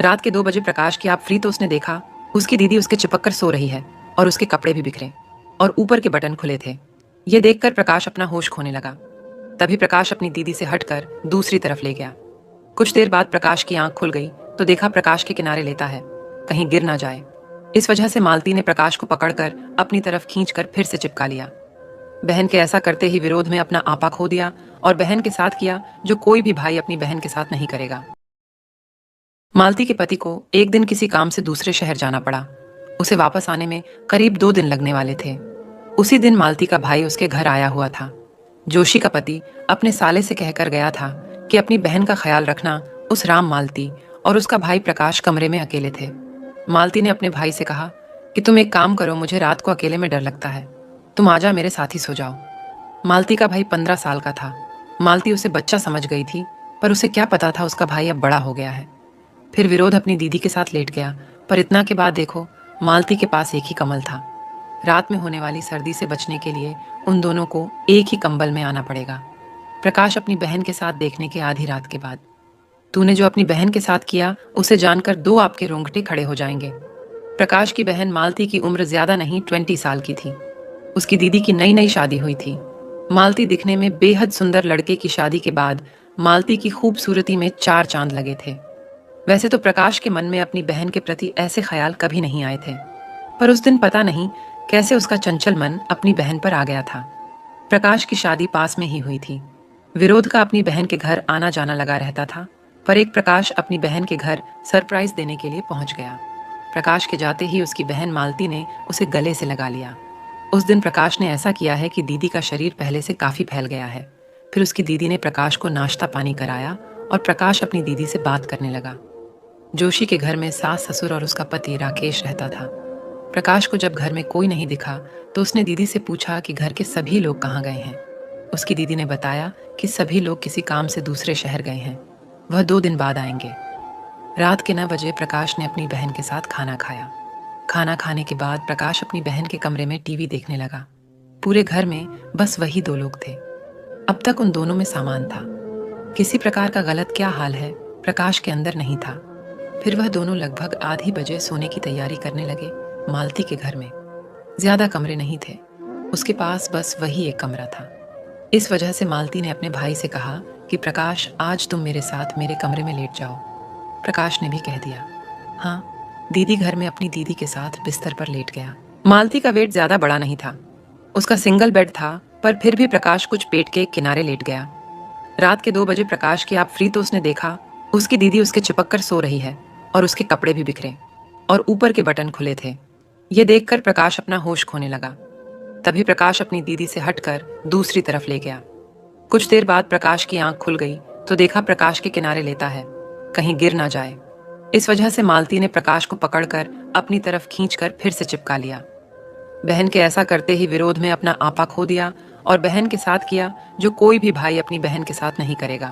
रात के 2 बजे प्रकाश की आप फ्री तो उसने देखा उसकी दीदी उसके चिपक कर सो रही है और उसके कपड़े भी बिखरे और ऊपर के बटन खुले थे। ये देखकर प्रकाश अपना होश खोने लगा। तभी प्रकाश अपनी दीदी से हटकर दूसरी तरफ ले गया। कुछ देर बाद प्रकाश की आंख खुल गई तो देखा प्रकाश के किनारे लेता है, कहीं गिर ना जाए। इस वजह से मालती ने प्रकाश को पकड़कर अपनी तरफ खींचकर फिर से चिपका लिया। बहन के ऐसा करते ही विरोध में अपना आपा खो दिया और बहन के साथ किया जो कोई भी भाई अपनी बहन के साथ नहीं करेगा। मालती के पति को एक दिन किसी काम से दूसरे शहर जाना पड़ा। उसे वापस आने में करीब 2 दिन लगने वाले थे। उसी दिन मालती का भाई उसके घर आया हुआ था। जोशी का पति अपने साले से कहकर गया था कि अपनी बहन का ख्याल रखना। उस राम, मालती और उसका भाई प्रकाश कमरे में अकेले थे। मालती ने अपने भाई से कहा कि तुम एक काम करो, मुझे रात को अकेले में डर लगता है, तुम आजा मेरे साथ ही सो जाओ। मालती का भाई 15 साल का था। मालती उसे बच्चा समझ गई थी, पर उसे क्या पता था उसका भाई अब बड़ा हो गया है। फिर विरोध अपनी दीदी के साथ लेट गया, पर इतना के बाद देखो, मालती के पास एक ही कमल था। रात में होने वाली सर्दी से बचने के लिए उन दोनों को एक ही कंबल में आना पड़ेगा। प्रकाश अपनी बहन के साथ देखने के आधी रात के बाद, तूने जो अपनी बहन के साथ किया उसे जानकर 2 आपके रोंगटे खड़े हो जाएंगे। प्रकाश की बहन मालती की उम्र ज्यादा नहीं 20 साल की थी। उसकी दीदी की नई नई शादी हुई थी। मालती दिखने में बेहद सुंदर लड़के की शादी के बाद मालती की खूबसूरती में 4 चांद लगे थे। वैसे तो प्रकाश के मन में अपनी बहन के प्रति ऐसे ख्याल कभी नहीं आए थे, पर उस दिन पता नहीं कैसे उसका चंचल मन अपनी बहन पर आ गया था। प्रकाश की शादी पास में ही हुई थी। विरोध का अपनी बहन के घर आना जाना लगा रहता था, पर एक प्रकाश अपनी बहन के घर सरप्राइज देने के लिए पहुंच गया। प्रकाश के जाते ही उसकी बहन मालती ने उसे गले से लगा लिया। उस दिन प्रकाश ने ऐसा किया है कि दीदी का शरीर पहले से काफी फैल गया है। फिर उसकी दीदी ने प्रकाश को नाश्ता पानी कराया और प्रकाश अपनी दीदी से बात करने लगा। जोशी के घर में सास ससुर और उसका पति राकेश रहता था। प्रकाश को जब घर में कोई नहीं दिखा तो उसने दीदी से पूछा कि घर के सभी लोग कहाँ गए हैं। उसकी दीदी ने बताया कि सभी लोग किसी काम से दूसरे शहर गए हैं, वह 2 दिन बाद आएंगे। रात के 9 बजे प्रकाश ने अपनी बहन के साथ खाना खाया। खाना खाने के बाद प्रकाश अपनी बहन के कमरे में टीवी देखने लगा। पूरे घर में बस वही 2 लोग थे। अब तक उन दोनों में सामान था। किसी प्रकार का गलत क्या हाल है प्रकाश के अंदर नहीं था। फिर वह दोनों लगभग आधी बजे सोने की तैयारी करने लगे। मालती के घर में ज्यादा कमरे नहीं थे, उसके पास बस वही एक कमरा था। इस वजह से मालती ने अपने भाई से कहा कि प्रकाश, आज तुम मेरे साथ मेरे कमरे में लेट जाओ। प्रकाश ने भी कह दिया हाँ। दीदी घर में अपनी दीदी के साथ बिस्तर पर लेट गया। मालती का वेट ज्यादा बड़ा नहीं था, उसका सिंगल बेड था, पर फिर भी प्रकाश कुछ पेट के किनारे लेट गया। रात के 2 बजे प्रकाश की आप फ्री तो उसने देखा उसकी दीदी उसके चिपक कर सो रही है और उसके कपड़े भी बिखरे और ऊपर के बटन खुले थे। ये देखकर प्रकाश अपना होश खोने लगा। तभी प्रकाश अपनी दीदी से हटकर दूसरी तरफ ले गया। कुछ देर बाद प्रकाश की आंख खुल गई तो देखा प्रकाश के किनारे लेता है, कहीं गिर ना जाए। इस वजह से मालती ने प्रकाश को पकड़कर अपनी तरफ खींचकर फिर से चिपका लिया। बहन के ऐसा करते ही विरोध में अपना आपा खो दिया और बहन के साथ किया जो कोई भी भाई अपनी बहन के साथ नहीं करेगा।